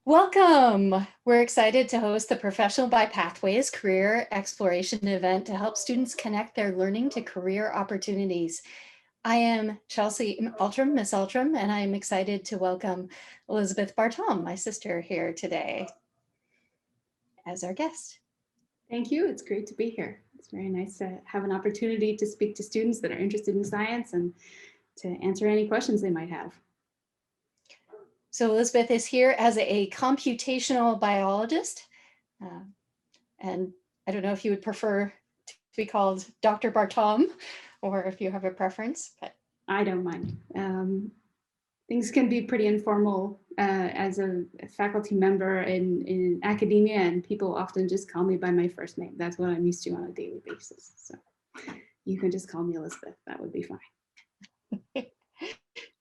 Welcome! We're excited to host the Professional by Pathways Career Exploration event to help students connect their learning to career opportunities. I am Chelsea Altrum, Miss Altrum, and I'm excited to welcome Elizabeth Bartom, my sister, here today as our guest. Thank you. It's great to be here. It's very nice to have an opportunity to speak to students that are interested in science and to answer any questions they might have. So Elizabeth is here as a computational biologist. And I don't know if you would prefer to be called Dr. Bartom or if you have a preference. But I don't mind. Things can be pretty informal as a faculty member in academia, and people often just call me by my first name. That's what I'm used to on a daily basis. So you can just call me Elizabeth. That would be fine.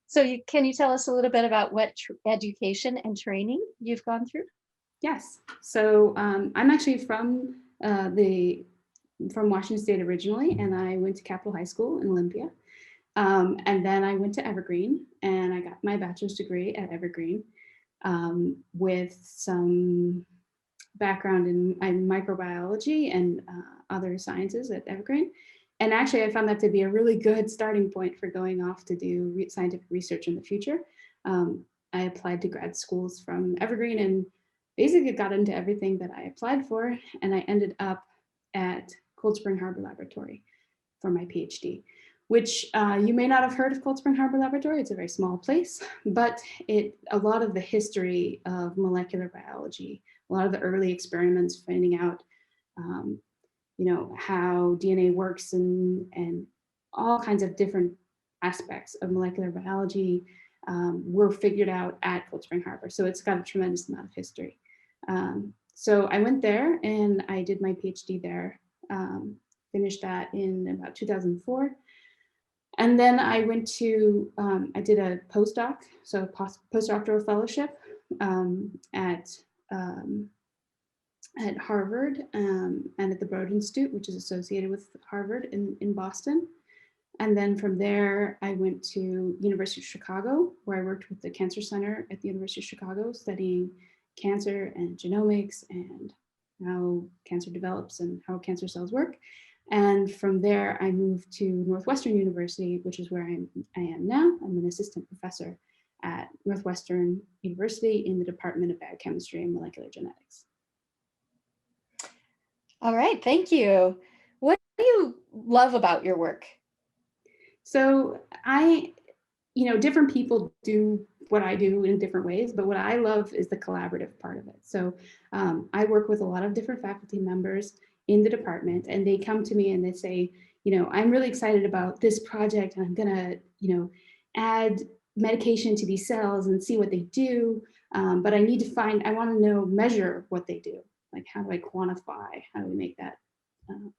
So can you tell us a little bit about what education and training you've gone through? Yes. So I'm actually from Washington State originally, and I went to Capitol High School in Olympia. And then I went to Evergreen, and I got my bachelor's degree at Evergreen with some background in microbiology and other sciences at Evergreen. And actually, I found that to be a really good starting point for going off to do scientific research in the future. I applied to grad schools from Evergreen and basically got into everything that I applied for. And I ended up at Cold Spring Harbor Laboratory for my PhD, which you may not have heard of Cold Spring Harbor Laboratory. It's a very small place, but a lot of the history of molecular biology, a lot of the early experiments finding out how DNA works and all kinds of different aspects of molecular biology were figured out at Cold Spring Harbor. So it's got a tremendous amount of history. So I went there and I did my PhD there, finished that in about 2004. And then I went to, I did a postdoc, so postdoctoral fellowship at Harvard and at the Broad Institute, which is associated with Harvard in Boston. And then from there, I went to University of Chicago, where I worked with the Cancer Center at the University of Chicago, studying cancer and genomics and how cancer develops and how cancer cells work. And from there, I moved to Northwestern University, which is where I am now. I'm an assistant professor at Northwestern University in the Department of Biochemistry and Molecular Genetics. All right, thank you. What do you love about your work? So different people do what I do in different ways, but what I love is the collaborative part of it. So I work with a lot of different faculty members in the department, and they come to me and they say, I'm really excited about this project, and I'm gonna, add medication to these cells and see what they do. But I want to measure what they do. Like, how do I quantify? How do we make that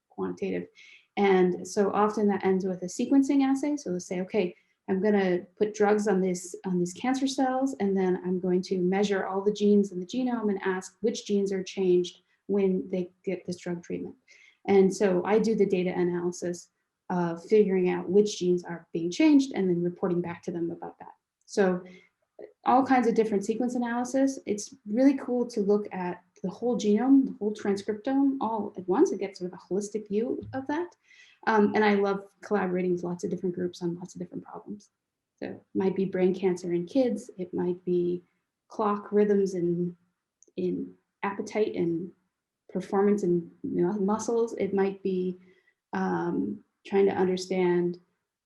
quantitative? And so often that ends with a sequencing assay. So let's say, okay, I'm going to put drugs on these cancer cells, and then I'm going to measure all the genes in the genome and ask which genes are changed when they get this drug treatment. And so I do the data analysis of figuring out which genes are being changed and then reporting back to them about that. So all kinds of different sequence analysis. It's really cool to look at the whole genome, the whole transcriptome all at once. It gets sort of a holistic view of that. And I love collaborating with lots of different groups on lots of different problems. So it might be brain cancer in kids. It might be clock rhythms in appetite and performance in muscles. It might be trying to understand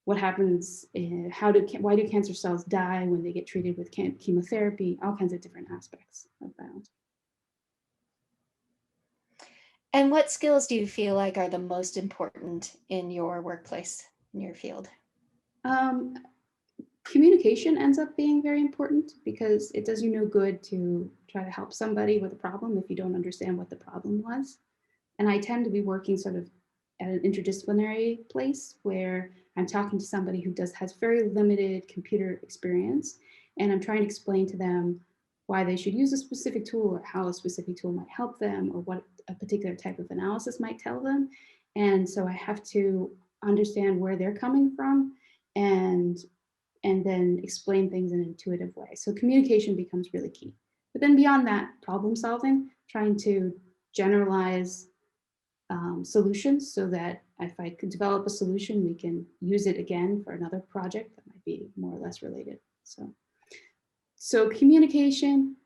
what happens, why do cancer cells die when they get treated with chemotherapy, all kinds of different aspects of biology. And what skills do you feel like are the most important in your workplace, in your field? Communication ends up being very important because it does you no good to try to help somebody with a problem if you don't understand what the problem was. And I tend to be working sort of at an interdisciplinary place where I'm talking to somebody who has very limited computer experience, and I'm trying to explain to them why they should use a specific tool or how a specific tool might help them or what a particular type of analysis might tell them. And so I have to understand where they're coming from and then explain things in an intuitive way. So communication becomes really key. But then beyond that, problem solving, trying to generalize solutions so that if I could develop a solution, we can use it again for another project that might be more or less related. So communication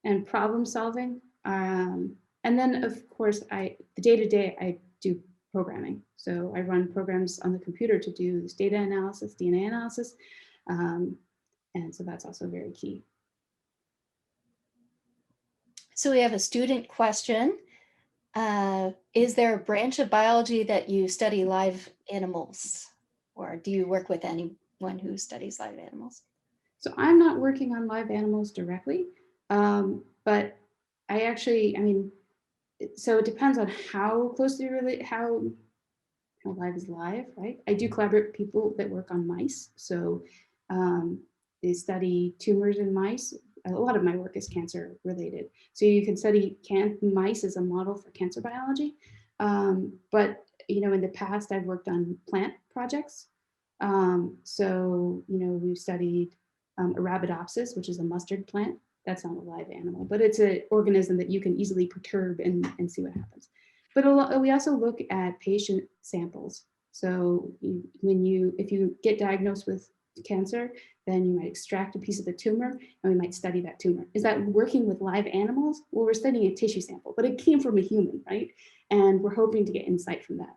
and problem solving. And then of course, the day-to-day, I do programming. So I run programs on the computer to do this data analysis, DNA analysis. And so that's also very key. So we have a student question. Is there a branch of biology that you study live animals? Or do you work with anyone who studies live animals? So I'm not working on live animals directly, but I mean, so it depends on how closely related, how live is live, right? I do collaborate with people that work on mice. So they study tumors in mice. A lot of my work is cancer related. So you can study mice as a model for cancer biology. But, in the past, I've worked on plant projects. So, we've studied Arabidopsis, which is a mustard plant. That's not a live animal, but it's an organism that you can easily perturb and see what happens. But we also look at patient samples. So if you get diagnosed with cancer, then you might extract a piece of the tumor and we might study that tumor. Is that working with live animals? Well, we're studying a tissue sample, but it came from a human, right? And we're hoping to get insight from that.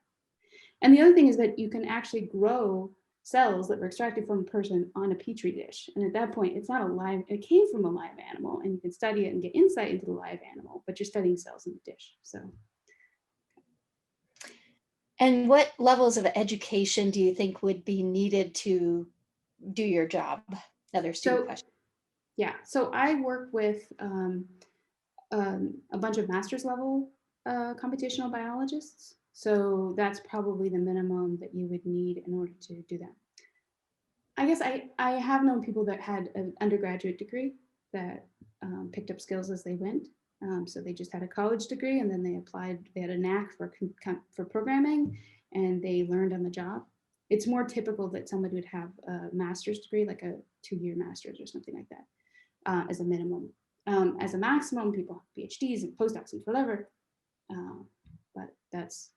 And the other thing is that you can actually grow cells that were extracted from a person on a petri dish. And at that point, it's not it came from a live animal, and you can study it and get insight into the live animal, but you're studying cells in the dish. So. And what levels of education do you think would be needed to do your job? Another student question. Yeah, so I work with a bunch of master's level computational biologists. So that's probably the minimum that you would need in order to do that. I guess I have known people that had an undergraduate degree that picked up skills as they went. So they just had a college degree and then they applied, they had a knack for programming and they learned on the job. It's more typical that somebody would have a master's degree, like a 2-year master's or something like that as a minimum. As a maximum, people have PhDs and postdocs and whatever, but that's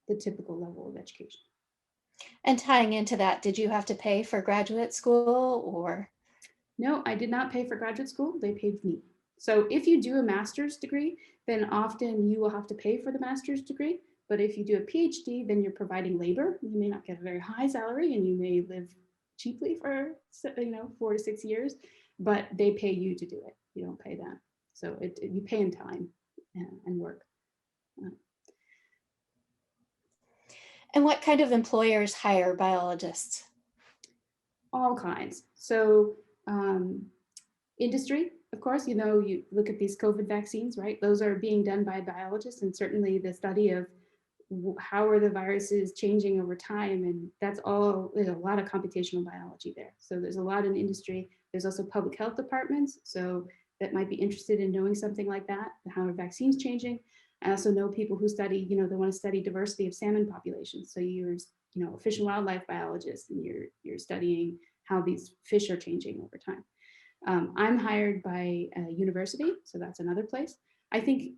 the typical level of education. And tying into that, did you have to pay for graduate school or? No, I did not pay for graduate school. They paid me. So if you do a master's degree, then often you will have to pay for the master's degree. But if you do a PhD, then you're providing labor. You may not get a very high salary and you may live cheaply for 4 to 6 years, but they pay you to do it. You don't pay them. So you pay in time and work. And what kind of employers hire biologists? All kinds. So industry, of course, you look at these COVID vaccines, right? Those are being done by biologists, and certainly the study of how are the viruses changing over time, and there's a lot of computational biology there. So there's a lot in industry. There's also public health departments, so that might be interested in knowing something like that, how are vaccines changing. I also know people who study, they want to study diversity of salmon populations. So you're, a fish and wildlife biologist, and you're studying how these fish are changing over time. I'm hired by a university, so that's another place. I think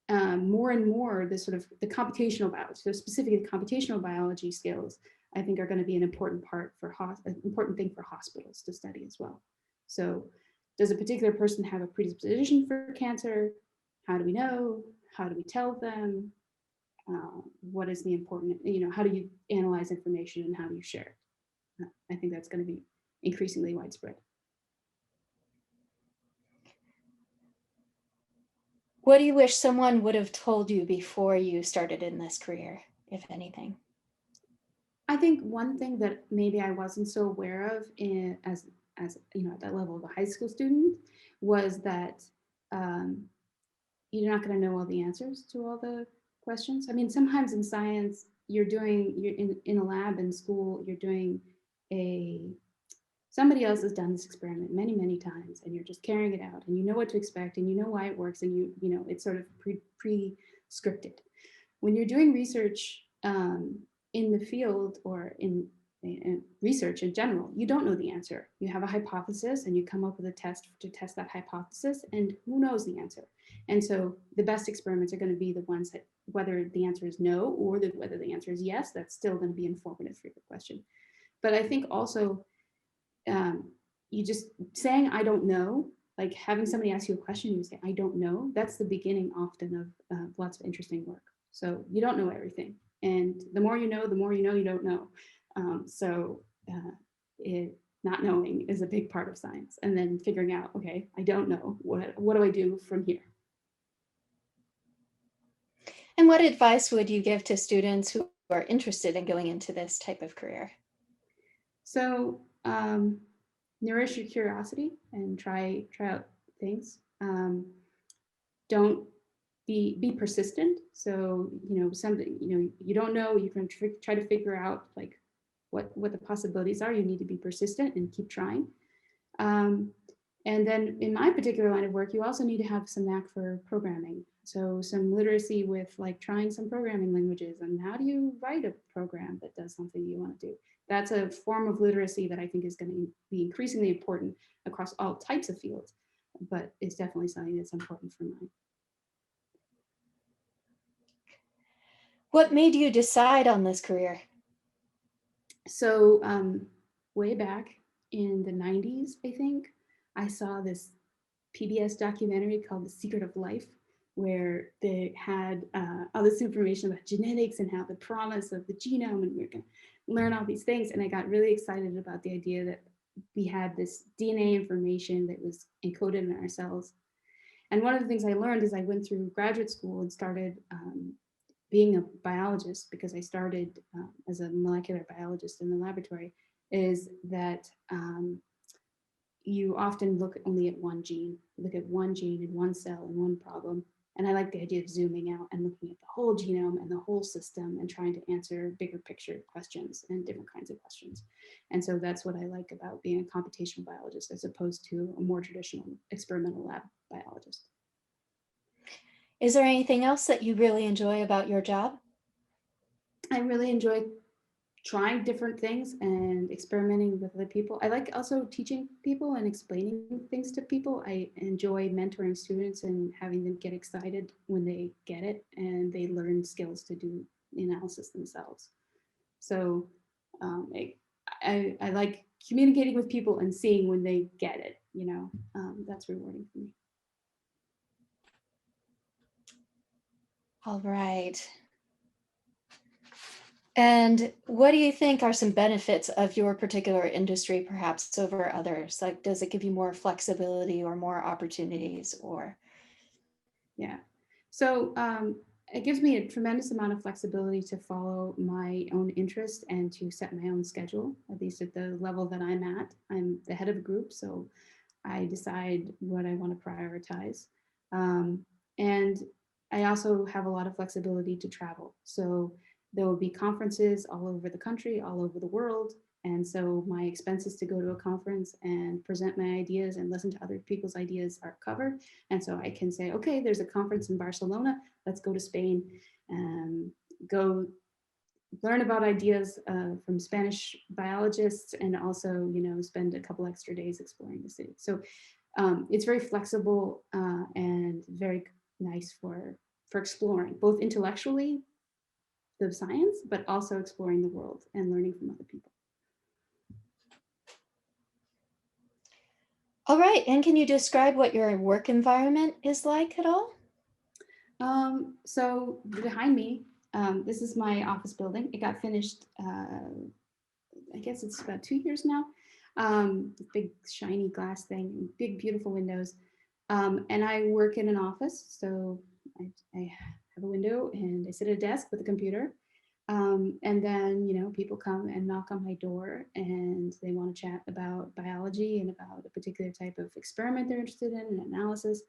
more and more the computational biology, so specifically computational biology skills, I think are going to be an important thing for hospitals to study as well. So does a particular person have a predisposition for cancer? How do we know? How do we tell them? What is the important, how do you analyze information and how do you share it? I think that's going to be increasingly widespread. What do you wish someone would have told you before you started in this career, if anything? I think one thing that maybe I wasn't so aware of as at that level of a high school student was that you're not going to know all the answers to all the questions. I mean, sometimes in science, you're in a lab in school, you're doing somebody else has done this experiment many, many times, and you're just carrying it out, and you know what to expect, and you know why it works, and it's sort of pre-scripted. When you're doing research in the field or in research in general, you don't know the answer. You have a hypothesis and you come up with a test to test that hypothesis, and who knows the answer? And so the best experiments are going to be the ones that, whether the answer is no or whether the answer is yes, that's still going to be informative for your question. But I think also you just saying, I don't know, like having somebody ask you a question, you say, I don't know, that's the beginning often of lots of interesting work. So you don't know everything. And the more you know you don't know. Not knowing is a big part of science. And then figuring out, okay, I don't know, what do I do from here? And what advice would you give to students who are interested in going into this type of career? So nourish your curiosity and try out things. Don't be persistent. So, something, you don't know, you can try to figure out like what the possibilities are. You need to be persistent and keep trying. And then in my particular line of work, you also need to have some knack for programming. So some literacy with like trying some programming languages and how do you write a program that does something you want to do. That's a form of literacy that I think is going to be increasingly important across all types of fields, but it's definitely something that's important for mine. What made you decide on this career? So way back in the 90s, I think, I saw this PBS documentary called The Secret of Life, where they had all this information about genetics and how the promise of the genome, and we we're going to learn all these things. And I got really excited about the idea that we had this DNA information that was encoded in our cells. And one of the things I learned as I went through graduate school and started being a biologist, because I started as a molecular biologist in the laboratory, is that you often look only at one gene, look at one gene in one cell and one problem. And I like the idea of zooming out and looking at the whole genome and the whole system and trying to answer bigger picture questions and different kinds of questions. And so that's what I like about being a computational biologist as opposed to a more traditional experimental lab biologist. Is there anything else that you really enjoy about your job? I really enjoy trying different things and experimenting with other people. I like also teaching people and explaining things to people. I enjoy mentoring students and having them get excited when they get it and they learn skills to do the analysis themselves. So I like communicating with people and seeing when they get it, that's rewarding for me. All right. And what do you think are some benefits of your particular industry, perhaps over others? Like, does it give you more flexibility or more opportunities or? Yeah. So it gives me a tremendous amount of flexibility to follow my own interest and to set my own schedule, at least at the level that I'm at. I'm the head of a group, so I decide what I want to prioritize. And I also have a lot of flexibility to travel. So there will be conferences all over the country, all over the world. And so my expenses to go to a conference and present my ideas and listen to other people's ideas are covered. And so I can say, okay, there's a conference in Barcelona, let's go to Spain and go learn about ideas from Spanish biologists and also, spend a couple extra days exploring the city. So it's very flexible and very nice for exploring, both intellectually, the science, but also exploring the world and learning from other people. All right. And can you describe what your work environment is like at all? So behind me, this is my office building. It got finished, I guess it's about 2 years now. Big shiny glass thing, big beautiful windows. And I work in an office, so I have a window and I sit at a desk with a computer. And then, people come and knock on my door and they want to chat about biology and about a particular type of experiment they're interested in and analysis.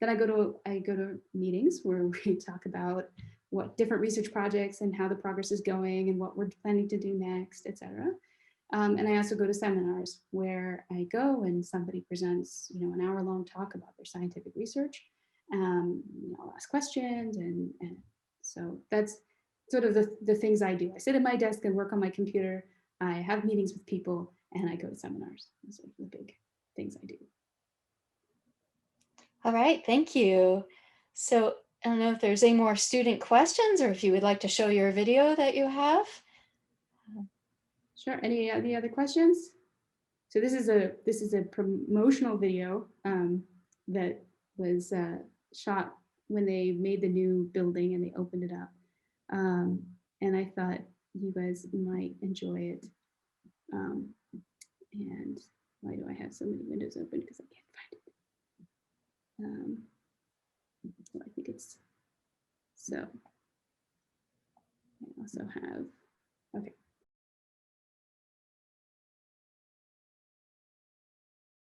Then I go to meetings where we talk about what different research projects and how the progress is going and what we're planning to do next, et cetera. And I also go to seminars where I go and somebody presents, an hour-long talk about their scientific research. I'll ask questions, and so that's sort of the things I do. I sit at my desk and work on my computer. I have meetings with people, and I go to seminars. Those are the big things I do. All right, thank you. So I don't know if there's any more student questions or if you would like to show your video that you have. Sure. Any other questions? So this is a promotional video that was shot when they made the new building and they opened it up. And I thought you guys might enjoy it. And why do I have so many windows open? Because I can't find it. Well, I think it's so. I also have, okay.